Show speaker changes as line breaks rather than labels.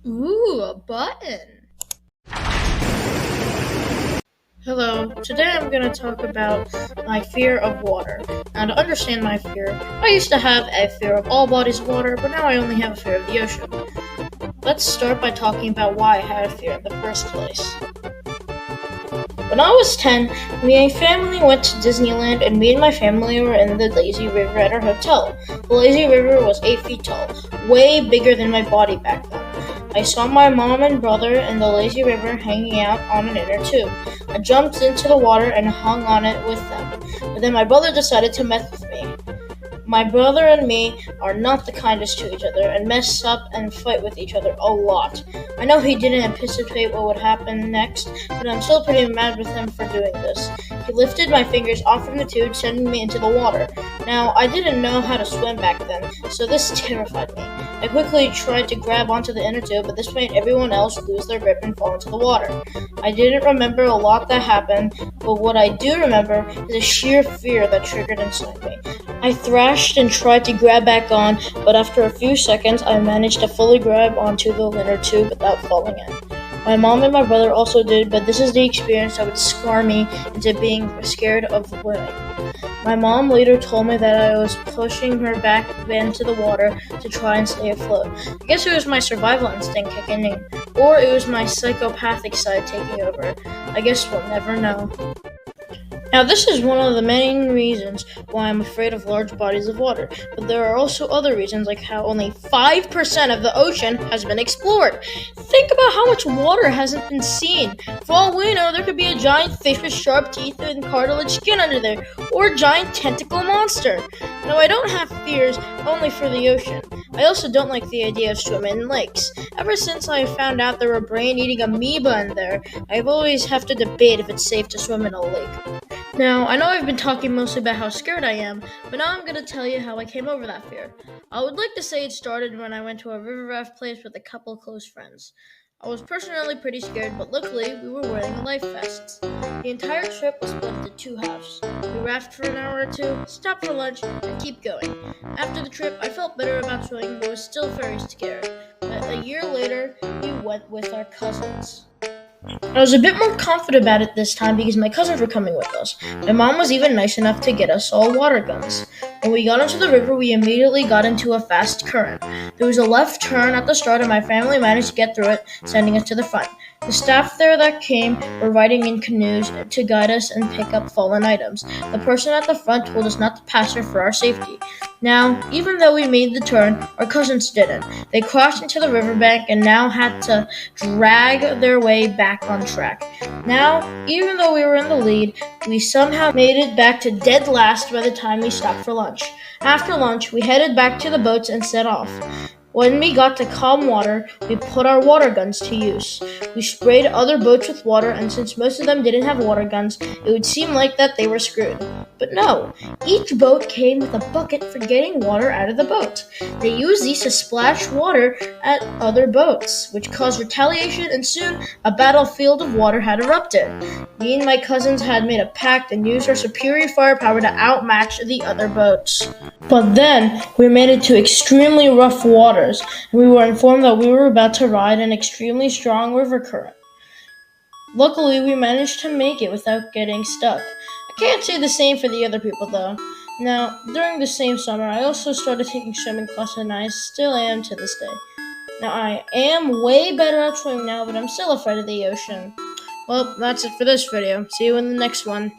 Ooh, a button. Hello, today I'm going to talk about my fear of water. Now, to understand my fear, I used to have a fear of all bodies of water, but now I only have a fear of the ocean. Let's start by talking about why I had a fear in the first place. When I was 10, my family went to Disneyland and me and my family were in the lazy river at our hotel. The lazy river was 8 feet tall, way bigger than my body back then. I saw my mom and brother in the lazy river hanging out on an inner tube. I jumped into the water and hung on it with them, but then my brother decided to mess with me. My brother and me are not the kindest to each other and mess up and fight with each other a lot. I know he didn't anticipate what would happen next, but I'm still pretty mad with him for doing this. He lifted my fingers off from the tube, sending me into the water. Now, I didn't know how to swim back then, so this terrified me. I quickly tried to grab onto the inner tube, but this made everyone else lose their grip and fall into the water. I didn't remember a lot that happened, but what I do remember is a sheer fear that triggered inside me. I thrashed and tried to grab back on, but after a few seconds, I managed to fully grab onto the inner tube without falling in. My mom and my brother also did, but this is the experience that would scar me into being scared of swimming. My mom later told me that I was pushing her back into the water to try and stay afloat. I guess it was my survival instinct kicking in, or it was my psychopathic side taking over. I guess we'll never know. Now, this is one of the main reasons why I'm afraid of large bodies of water, but there are also other reasons, like how only 5% of the ocean has been explored. Think about how much water hasn't been seen. For all we know, there could be a giant fish with sharp teeth and cartilage skin under there, or a giant tentacle monster. Now, I don't have fears only for the ocean. I also don't like the idea of swimming in lakes. Ever since I found out there were brain-eating amoeba in there, I've always have to debate if it's safe to swim in a lake. Now, I know I've been talking mostly about how scared I am, but now I'm going to tell you how I came over that fear. I would like to say it started when I went to a river raft place with a couple of close friends. I was personally pretty scared, but luckily we were wearing life vests. The entire trip was split into two halves. We rafted for an hour or two, stopped for lunch, and keep going. After the trip, I felt better about swimming, but was still very scared. But a year later, we went with our cousins. I was a bit more confident about it this time because my cousins were coming with us. My mom was even nice enough to get us all water guns. When we got into the river, we immediately got into a fast current. There was a left turn at the start and my family managed to get through it, sending us to the front. The staff there that came were riding in canoes to guide us and pick up fallen items. The person at the front told us not to pass her for our safety. Now, even though we made the turn, our cousins didn't. They crashed into the riverbank and now had to drag their way back on track. Now, even though we were in the lead, we somehow made it back to dead last by the time we stopped for lunch. After lunch, we headed back to the boats and set off. When we got to calm water, we put our water guns to use. We sprayed other boats with water, and since most of them didn't have water guns, it would seem like that they were screwed. But no, each boat came with a bucket for getting water out of the boat. They used these to splash water at other boats, which caused retaliation, and soon a battlefield of water had erupted. Me and my cousins had made a pact and used our superior firepower to outmatch the other boats. But then, we made it to extremely rough waters, and we were informed that we were about to ride an extremely strong river current. Luckily, we managed to make it without getting stuck. I can't say the same for the other people, though. Now, during the same summer, I also started taking swimming classes, and I still am to this day. Now, I am way better at swimming now, but I'm still afraid of the ocean. Well, that's it for this video. See you in the next one.